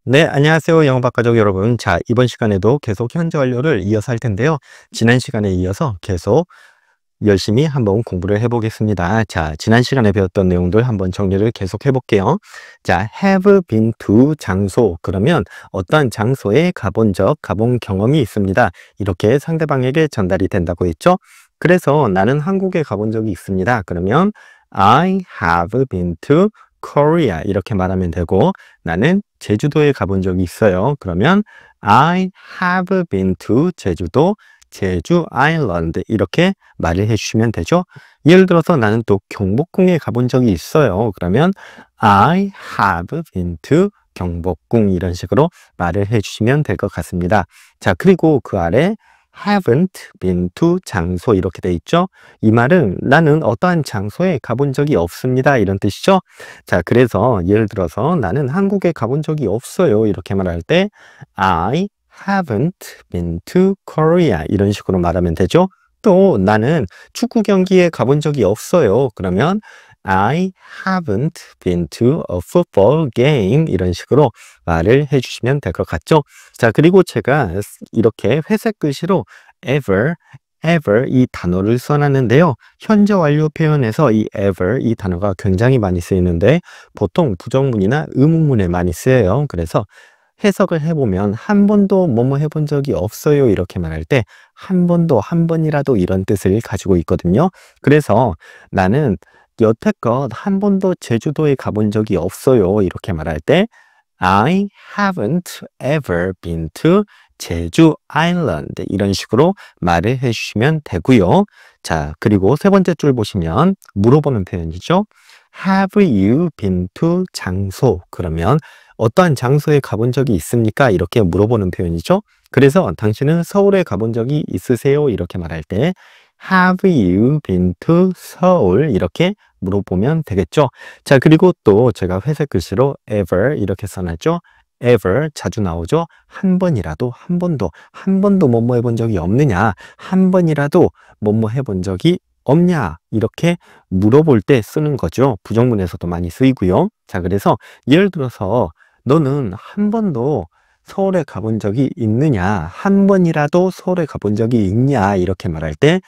네, 안녕하세요. 영어박 가족 여러분. 자, 이번 시간에도 계속 현재 완료를 이어서 할 텐데요. 지난 시간에 이어서 계속 열심히 한번 공부를 해보겠습니다. 자, 지난 시간에 배웠던 내용들 한번 정리를 계속 해볼게요. 자, have been to 장소. 그러면 어떠한 장소에 가본 경험이 있습니다. 이렇게 상대방에게 전달이 된다고 했죠. 그래서 나는 한국에 가본 적이 있습니다. 그러면 I have been to Korea 이렇게 말하면 되고, 나는 제주도에 가본 적이 있어요. 그러면 I have been to 제주도, 제주 아일랜드 이렇게 말을 해주시면 되죠. 예를 들어서 나는 또 경복궁에 가본 적이 있어요. 그러면 I have been to 경복궁 이런 식으로 말을 해주시면 될 것 같습니다. 자, 그리고 그 아래 haven't been to 장소 이렇게 돼 있죠. 이 말은 나는 어떠한 장소에 가본 적이 없습니다 이런 뜻이죠. 자, 그래서 예를 들어서 나는 한국에 가본 적이 없어요 이렇게 말할 때 I haven't been to Korea 이런 식으로 말하면 되죠. 또 나는 축구 경기에 가본 적이 없어요. 그러면 I haven't been to a football game 이런 식으로 말을 해주시면 될 것 같죠. 자, 그리고 제가 이렇게 회색 글씨로 ever 이 단어를 써놨는데요. 현재 완료 표현에서 이 ever 이 단어가 굉장히 많이 쓰이는데 보통 부정문이나 의문문에 많이 쓰여요. 그래서 해석을 해보면 한 번도 뭐뭐 해본 적이 없어요 이렇게 말할 때 한 번도 한 번이라도 이런 뜻을 가지고 있거든요. 그래서 나는 여태껏 한 번도 제주도에 가본 적이 없어요 이렇게 말할 때 I haven't ever been to 제주 아일랜드 이런 식으로 말을 해주시면 되고요. 자, 그리고 세 번째 줄 보시면 물어보는 표현이죠. Have you been to 장소? 그러면 어떠한 장소에 가본 적이 있습니까? 이렇게 물어보는 표현이죠. 그래서 당신은 서울에 가본 적이 있으세요? 이렇게 말할 때 Have you been to 서울? 이렇게 물어보면 되겠죠. 자, 그리고 또 제가 회색 글씨로 ever 이렇게 써놨죠. ever 자주 나오죠. 한 번이라도 한 번도 뭐뭐 해본 적이 없느냐, 한 번이라도 뭐뭐 해본 적이 없냐 이렇게 물어볼 때 쓰는 거죠. 부정문에서도 많이 쓰이고요. 자, 그래서 예를 들어서 너는 한 번도 서울에 가본 적이 있느냐, 한 번이라도 서울에 가본 적이 있냐 이렇게 말할 때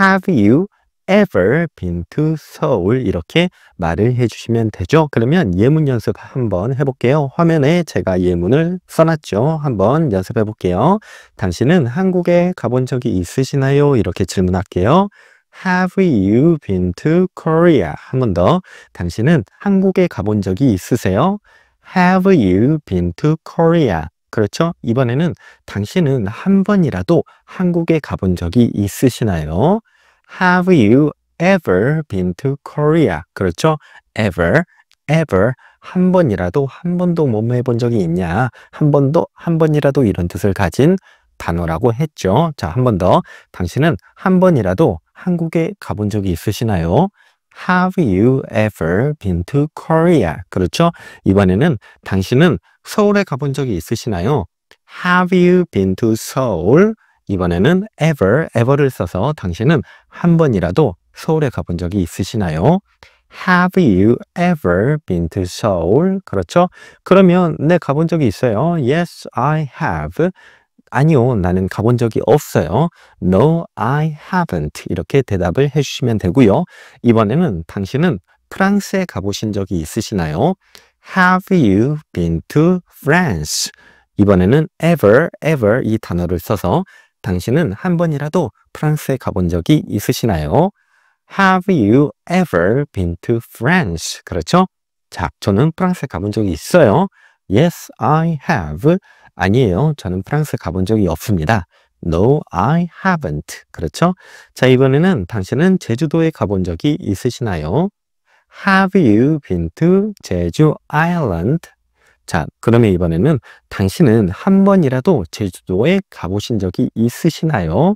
Have you ever been to 서울? 이렇게 말을 해주시면 되죠. 그러면 예문 연습 한번 해볼게요. 화면에 제가 예문을 써놨죠. 한번 연습해 볼게요. 당신은 한국에 가본 적이 있으시나요? 이렇게 질문할게요. Have you been to Korea? 한 번 더. 당신은 한국에 가본 적이 있으세요? Have you been to Korea? 그렇죠? 이번에는 당신은 한 번이라도 한국에 가본 적이 있으시나요? Have you ever been to Korea? 그렇죠? ever 한 번이라도 한 번도 뭐뭐 해본 적이 있냐? 한 번도 한 번이라도 이런 뜻을 가진 단어라고 했죠. 자, 한 번 더. 당신은 한 번이라도 한국에 가본 적이 있으시나요? Have you ever been to Korea? 그렇죠? 이번에는 당신은 서울에 가본 적이 있으시나요? Have you been to Seoul? 이번에는 ever를 써서 당신은 한 번이라도 서울에 가본 적이 있으시나요? Have you ever been to Seoul? 그렇죠? 그러면 네, 가본 적이 있어요. Yes, I have. 아니요, 나는 가본 적이 없어요. No, I haven't. 이렇게 대답을 해주시면 되고요. 이번에는 당신은 프랑스에 가보신 적이 있으시나요? Have you been to France? 이번에는 ever 이 단어를 써서 당신은 한 번이라도 프랑스에 가본 적이 있으시나요? Have you ever been to France? 그렇죠? 자, 저는 프랑스에 가본 적이 있어요. Yes, I have. 아니에요. 저는 프랑스 가본 적이 없습니다. No, I haven't. 그렇죠? 자, 이번에는 당신은 제주도에 가본 적이 있으시나요? Have you been to 제주 아일랜드? 자, 그러면 이번에는 당신은 한 번이라도 제주도에 가보신 적이 있으시나요?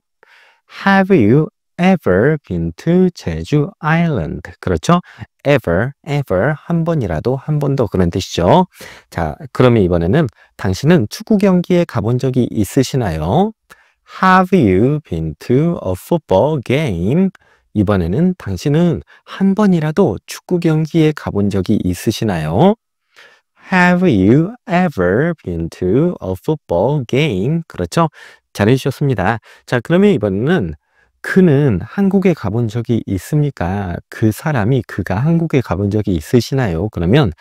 Have you ever been to 제주 아일랜드? 그렇죠? ever 한 번이라도 한 번도 그런 뜻이죠. 자, 그러면 이번에는 당신은 축구 경기에 가본 적이 있으시나요? Have you been to a football game? 이번에는 당신은 한 번이라도 축구 경기에 가본 적이 있으시나요? Have you ever been to a football game? 그렇죠? 잘해주셨습니다. 자, 그러면 이번에는 그는 한국에 가본 적이 있습니까? 그 사람이 그가 한국에 가본 적이 있으시나요? 그러면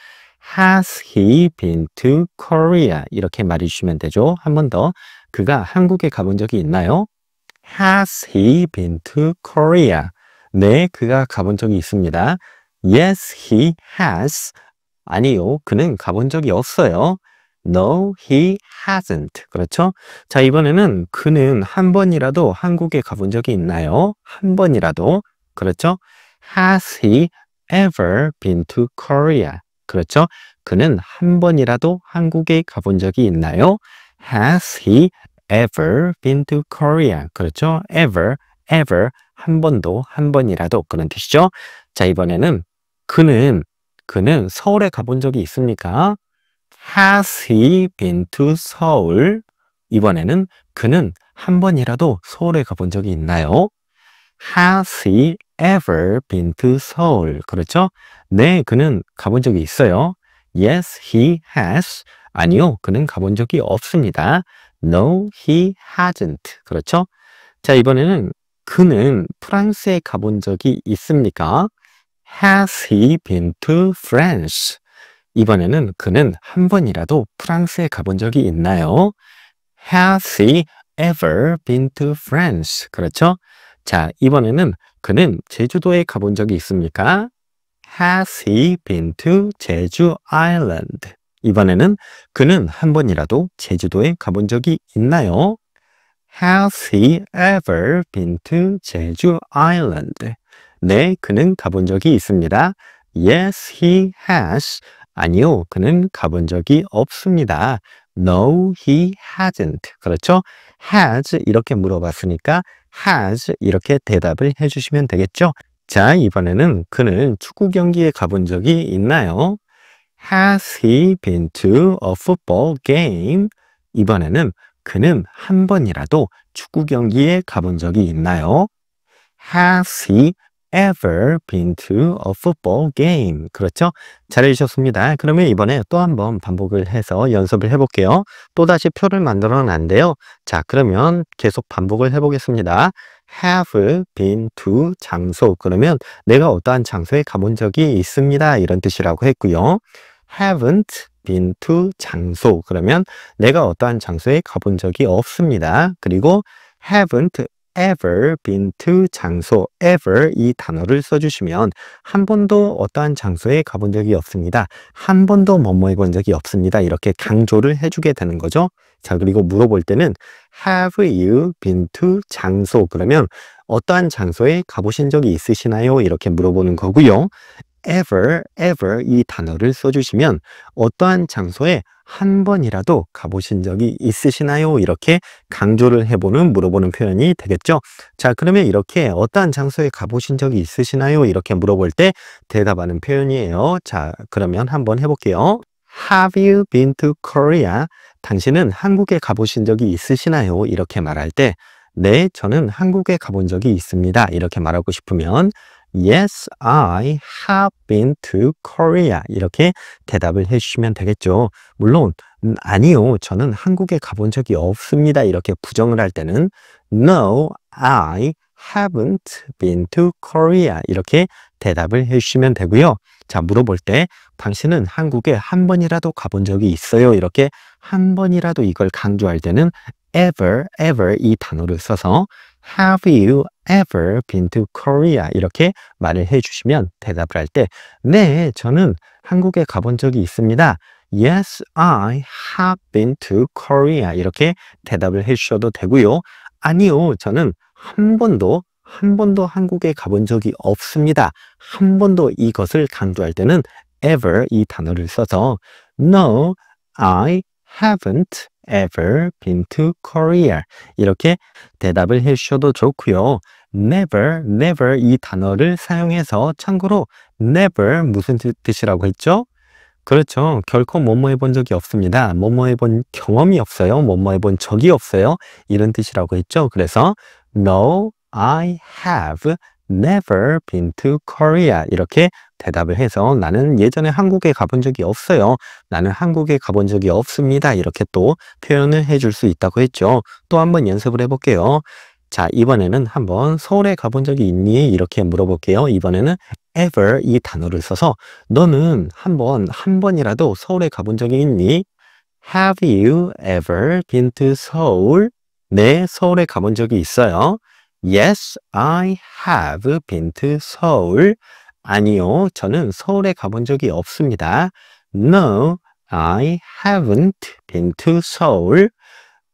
Has he been to Korea? 이렇게 말해주시면 되죠. 한 번 더. 그가 한국에 가본 적이 있나요? Has he been to Korea? 네, 그가 가본 적이 있습니다. Yes, he has. 아니요, 그는 가본 적이 없어요. No, he hasn't. 그렇죠? 자, 이번에는 그는 한 번이라도 한국에 가본 적이 있나요? 한 번이라도. 그렇죠? Has he ever been to Korea? 그렇죠? 그는 한 번이라도 한국에 가본 적이 있나요? Has he ever been to Korea? 그렇죠? Ever, ever. 한 번도, 한 번이라도. 그런 뜻이죠? 자, 이번에는 그는 서울에 가본 적이 있습니까? Has he been to 서울? 이번에는 그는 한 번이라도 서울에 가본 적이 있나요? Has he ever been to 서울? 그렇죠? 네, 그는 가본 적이 있어요. Yes, he has. 아니요, 그는 가본 적이 없습니다. No, he hasn't. 그렇죠? 자, 이번에는 그는 프랑스에 가본 적이 있습니까? Has he been to France? 이번에는 그는 한 번이라도 프랑스에 가본 적이 있나요? Has he ever been to France? 그렇죠? 자, 이번에는 그는 제주도에 가본 적이 있습니까? Has he been to 제주 Island? 이번에는 그는 한 번이라도 제주도에 가본 적이 있나요? Has he ever been to 제주 Island? 네, 그는 가본 적이 있습니다. Yes, he has. 아니요, 그는 가본 적이 없습니다. No, he hasn't. 그렇죠? has 이렇게 물어봤으니까 has 이렇게 대답을 해주시면 되겠죠? 자, 이번에는 그는 축구 경기에 가본 적이 있나요? Has he been to a football game? 이번에는 그는 한 번이라도 축구 경기에 가본 적이 있나요? Has he ever been to a football game? 그렇죠? 잘해주셨습니다. 그러면 이번에 또 한번 반복을 해서 연습을 해볼게요. 또다시 표를 만들어 놨는데요. 자, 그러면 계속 반복을 해보겠습니다. Have been to 장소. 그러면 내가 어떠한 장소에 가본 적이 있습니다. 이런 뜻이라고 했고요. Haven't been to 장소. 그러면 내가 어떠한 장소에 가본 적이 없습니다. 그리고 haven't ever been to 장소, ever 이 단어를 써주시면 한 번도 어떠한 장소에 가본 적이 없습니다. 한 번도 뭐뭐 해본 적이 없습니다. 이렇게 강조를 해주게 되는 거죠. 자, 그리고 물어볼 때는 have you been to 장소? 그러면 어떠한 장소에 가보신 적이 있으시나요? 이렇게 물어보는 거고요. ever 이 단어를 써주시면 어떠한 장소에 한 번이라도 가보신 적이 있으시나요? 이렇게 강조를 해보는 물어보는 표현이 되겠죠. 자, 그러면 이렇게 어떠한 장소에 가보신 적이 있으시나요? 이렇게 물어볼 때 대답하는 표현이에요. 자, 그러면 한번 해볼게요. Have you been to Korea? 당신은 한국에 가보신 적이 있으시나요? 이렇게 말할 때 네, 저는 한국에 가본 적이 있습니다. 이렇게 말하고 싶으면 Yes, I have been to Korea. 이렇게 대답을 해주시면 되겠죠. 물론 아니요, 저는 한국에 가본 적이 없습니다. 이렇게 부정을 할 때는 No, I haven't been to Korea. 이렇게 대답을 해주시면 되고요. 자, 물어볼 때 당신은 한국에 한 번이라도 가본 적이 있어요. 이렇게 한 번이라도 이걸 강조할 때는 ever 이 단어를 써서 Have you ever been to Korea? 이렇게 말을 해주시면 대답을 할 때 네, 저는 한국에 가본 적이 있습니다. Yes, I have been to Korea. 이렇게 대답을 해주셔도 되고요. 아니요, 저는 한 번도 한국에 가본 적이 없습니다. 한 번도 이것을 강조할 때는 ever 이 단어를 써서 No, I haven't ever been to Korea. 이렇게 대답을 해주셔도 좋고요. never 이 단어를 사용해서 참고로 never 무슨 뜻이라고 했죠? 그렇죠. 결코 뭐뭐 해본 적이 없습니다. 뭐뭐 해본 경험이 없어요. 뭐뭐 해본 적이 없어요. 이런 뜻이라고 했죠. 그래서 No, I have never been to Korea. 이렇게 대답을 해서 나는 예전에 한국에 가본 적이 없어요. 나는 한국에 가본 적이 없습니다. 이렇게 또 표현을 해줄 수 있다고 했죠. 또 한번 연습을 해볼게요. 자, 이번에는 한번 서울에 가본 적이 있니? 이렇게 물어볼게요. 이번에는 ever 이 단어를 써서 너는 한 번이라도 서울에 가본 적이 있니? Have you ever been to Seoul? 네, 서울에 가본 적이 있어요. Yes, I have been to Seoul. 아니요, 저는 서울에 가본 적이 없습니다. No, I haven't been to Seoul.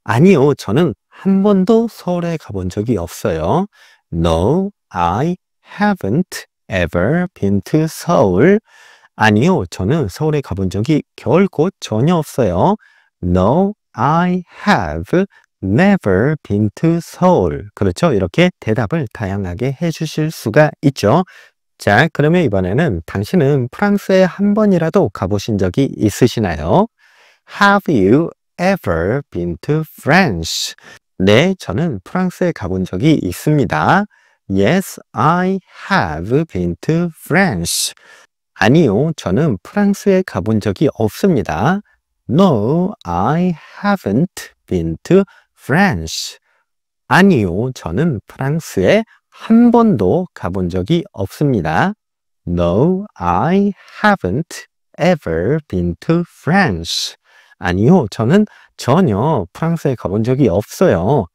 아니요, 저는 한 번도 서울에 가본 적이 없어요. No, I haven't ever been to Seoul. 아니요, 저는 서울에 가본 적이 결코 전혀 없어요. No, I have never been to Seoul. 그렇죠? 이렇게 대답을 다양하게 해주실 수가 있죠. 자, 그러면 이번에는 당신은 프랑스에 한 번이라도 가보신 적이 있으시나요? Have you ever been to France? 네, 저는 프랑스에 가본 적이 있습니다. Yes, I have been to France. 아니요, 저는 프랑스에 가본 적이 없습니다. No, I haven't been to France. 아니요, 저는 프랑스에 한 번도 가본 적이 없습니다. No, I haven't ever been to France. 아니요, 저는 전혀 프랑스에 가본 적이 없어요.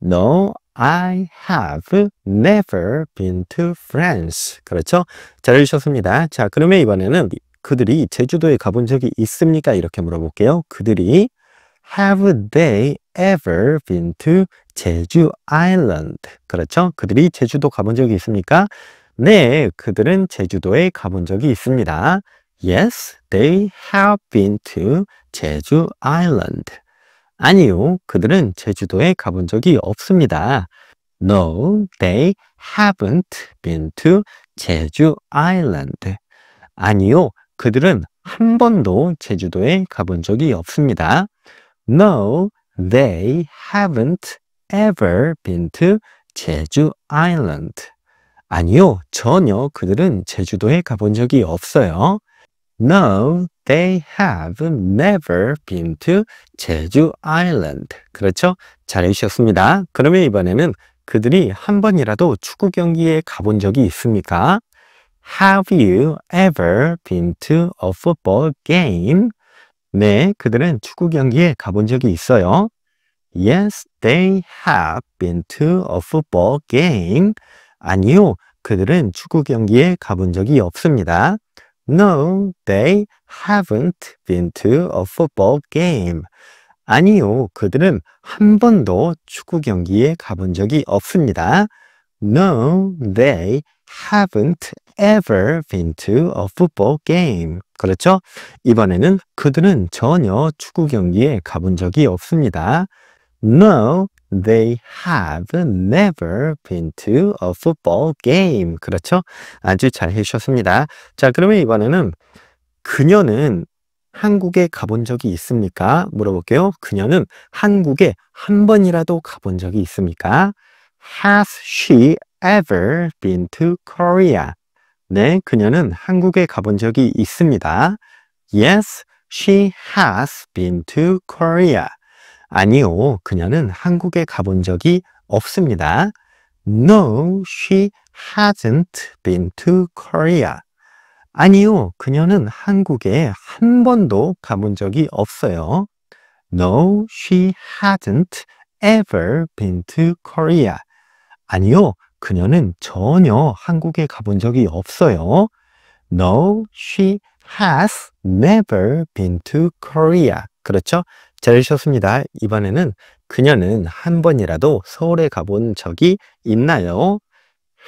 No, I have never been to France. 그렇죠? 잘 해주셨습니다. 자, 그러면 이번에는 그들이 제주도에 가본 적이 있습니까? 이렇게 물어볼게요. 그들이 Have they ever been to 제주 Island? 그렇죠? 그들이 제주도 가본 적이 있습니까? 네, 그들은 제주도에 가본 적이 있습니다. Yes, they have been to 제주 Island. 아니요, 그들은 제주도에 가본 적이 없습니다. No, they haven't been to 제주 Island. 아니요, 그들은 한 번도 제주도에 가본 적이 없습니다. No, they haven't ever been to 제주 Island. 아니요, 전혀 그들은 제주도에 가본 적이 없어요. No, they have never been to 제주 Island. 그렇죠? 잘 해주셨습니다. 그러면 이번에는 그들이 한 번이라도 축구 경기에 가본 적이 있습니까? Have you ever been to a football game? 네, 그들은 축구 경기에 가본 적이 있어요. Yes, they have been to a football game. 아니요, 그들은 축구 경기에 가본 적이 없습니다. No, they haven't been to a football game. 아니요, 그들은 한 번도 축구 경기에 가본 적이 없습니다. No, they haven't ever been to a football game. 그렇죠? 이번에는 그들은 전혀 축구 경기에 가본 적이 없습니다. No, they have never been to a football game. 그렇죠? 아주 잘 해주셨습니다. 자, 그러면 이번에는 그녀는 한국에 가본 적이 있습니까? 물어볼게요. 그녀는 한국에 한 번이라도 가본 적이 있습니까? Has she ever been to Korea? 네, 그녀는 한국에 가본 적이 있습니다. Yes, she has been to Korea. 아니요, 그녀는 한국에 가본 적이 없습니다. No, she hasn't been to Korea. 아니요, 그녀는 한국에 한 번도 가본 적이 없어요. No, she hasn't ever been to Korea. 아니요, 그녀는 전혀 한국에 가본 적이 없어요. No, she has never been to Korea. 그렇죠? 잘 해주셨습니다. 이번에는 그녀는 한 번이라도 서울에 가본 적이 있나요?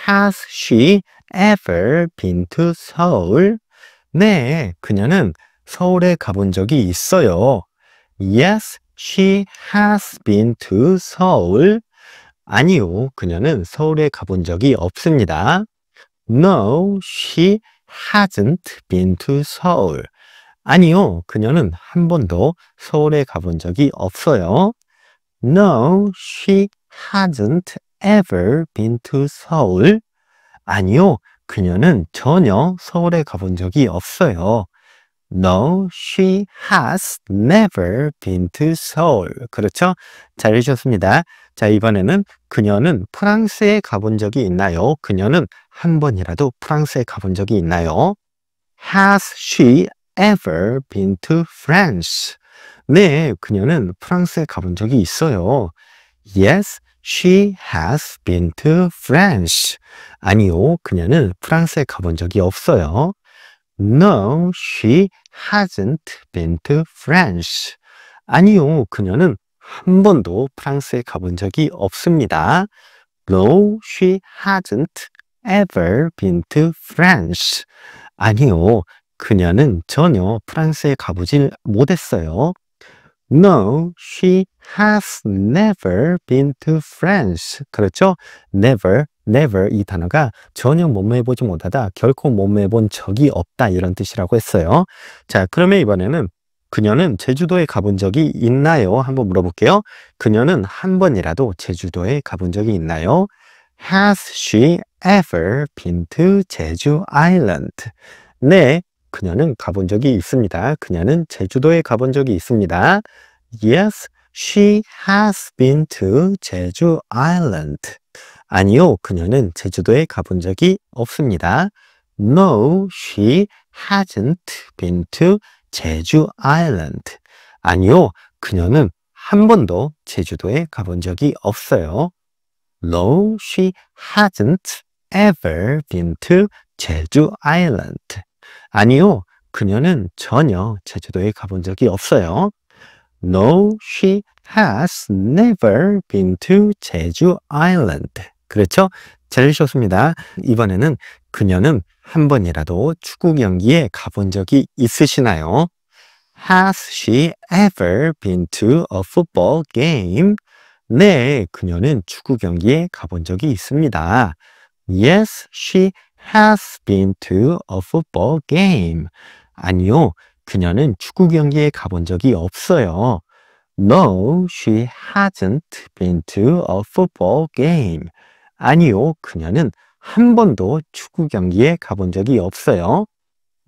Has she ever been to Seoul? 네, 그녀는 서울에 가본 적이 있어요. Yes, she has been to Seoul. 아니요, 그녀는 서울에 가본 적이 없습니다. No, she hasn't been to Seoul. 아니요, 그녀는 한 번도 서울에 가본 적이 없어요. No, she hasn't ever been to Seoul. 아니요, 그녀는 전혀 서울에 가본 적이 없어요. No, she has never been to Seoul. 그렇죠? 잘 해주셨습니다. 자, 이번에는 그녀는 프랑스에 가본 적이 있나요? 그녀는 한 번이라도 프랑스에 가본 적이 있나요? Has she ever been to France? 네, 그녀는 프랑스에 가본 적이 있어요. Yes, she has been to France. 아니요, 그녀는 프랑스에 가본 적이 없어요. No, she hasn't been to France. 아니요, 그녀는 한 번도 프랑스에 가본 적이 없습니다. No, she hasn't ever been to France. 아니요, 그녀는 전혀 프랑스에 가보질 못했어요. No, she has never been to France. 그렇죠? never 이 단어가 전혀 몸매해보지 못하다, 결코 몸매해본 적이 없다 이런 뜻이라고 했어요. 자, 그러면 이번에는 그녀는 제주도에 가본 적이 있나요? 한번 물어볼게요. 그녀는 한 번이라도 제주도에 가본 적이 있나요? Has she ever been to 제주 아일랜드? 네, 그녀는 가본 적이 있습니다. 그녀는 제주도에 가본 적이 있습니다. Yes, she has been to 제주 아일랜드. 아니요, 그녀는 제주도에 가본 적이 없습니다. No, she hasn't been to 제주 아일랜드. 아니요, 그녀는 한 번도 제주도에 가본 적이 없어요. No, she hasn't ever been to 제주 아일랜드. 아니요, 그녀는 전혀 제주도에 가본 적이 없어요. No, she has never been to 제주 아일랜드. 그렇죠? 잘 주셨습니다. 이번에는 그녀는 한 번이라도 축구 경기에 가본 적이 있으시나요? Has she ever been to a football game? 네, 그녀는 축구 경기에 가본 적이 있습니다. Yes, she has been to a football game. 아니요, 그녀는 축구 경기에 가본 적이 없어요. No, she hasn't been to a football game. 아니요, 그녀는 한 번도 축구 경기에 가본 적이 없어요.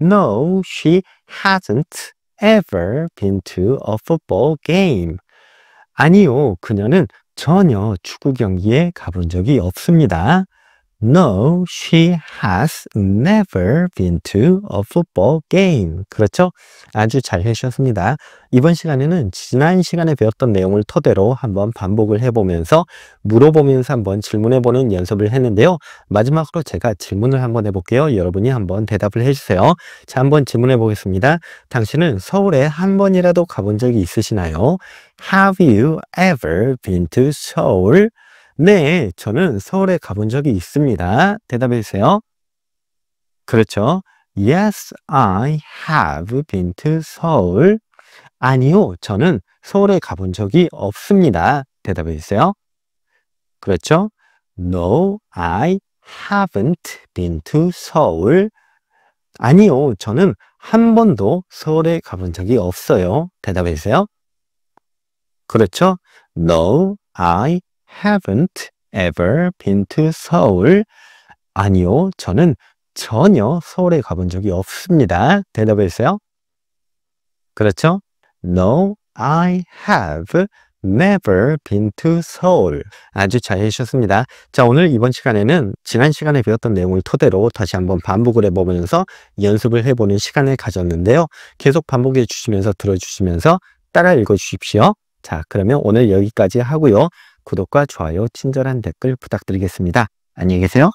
No, she hasn't ever been to a football game. 아니요, 그녀는 전혀 축구 경기에 가본 적이 없습니다. No, she has never been to a football game. 그렇죠? 아주 잘 해주셨습니다. 이번 시간에는 지난 시간에 배웠던 내용을 토대로 한번 반복을 해보면서 물어보면서 한번 질문해보는 연습을 했는데요. 마지막으로 제가 질문을 한번 해볼게요. 여러분이 한번 대답을 해주세요. 자, 한번 질문해 보겠습니다. 당신은 서울에 한 번이라도 가본 적이 있으시나요? Have you ever been to Seoul? 네, 저는 서울에 가본 적이 있습니다. 대답해 주세요. 그렇죠. Yes, I have been to Seoul. 아니요, 저는 서울에 가본 적이 없습니다. 대답해 주세요. 그렇죠. No, I haven't been to Seoul. 아니요, 저는 한 번도 서울에 가본 적이 없어요. 대답해 주세요. 그렇죠. No, I haven't ever been to Seoul. 아니요, 저는 전혀 서울에 가본 적이 없습니다. 대답해 주세요. 그렇죠? No, I have never been to Seoul. 아주 잘 해주셨습니다. 자, 오늘 이번 시간에는 지난 시간에 배웠던 내용을 토대로 다시 한번 반복을 해보면서 연습을 해보는 시간을 가졌는데요. 계속 반복해 주시면서 들어주시면서 따라 읽어주십시오. 자, 그러면 오늘 여기까지 하고요. 구독과 좋아요, 친절한 댓글 부탁드리겠습니다. 안녕히 계세요.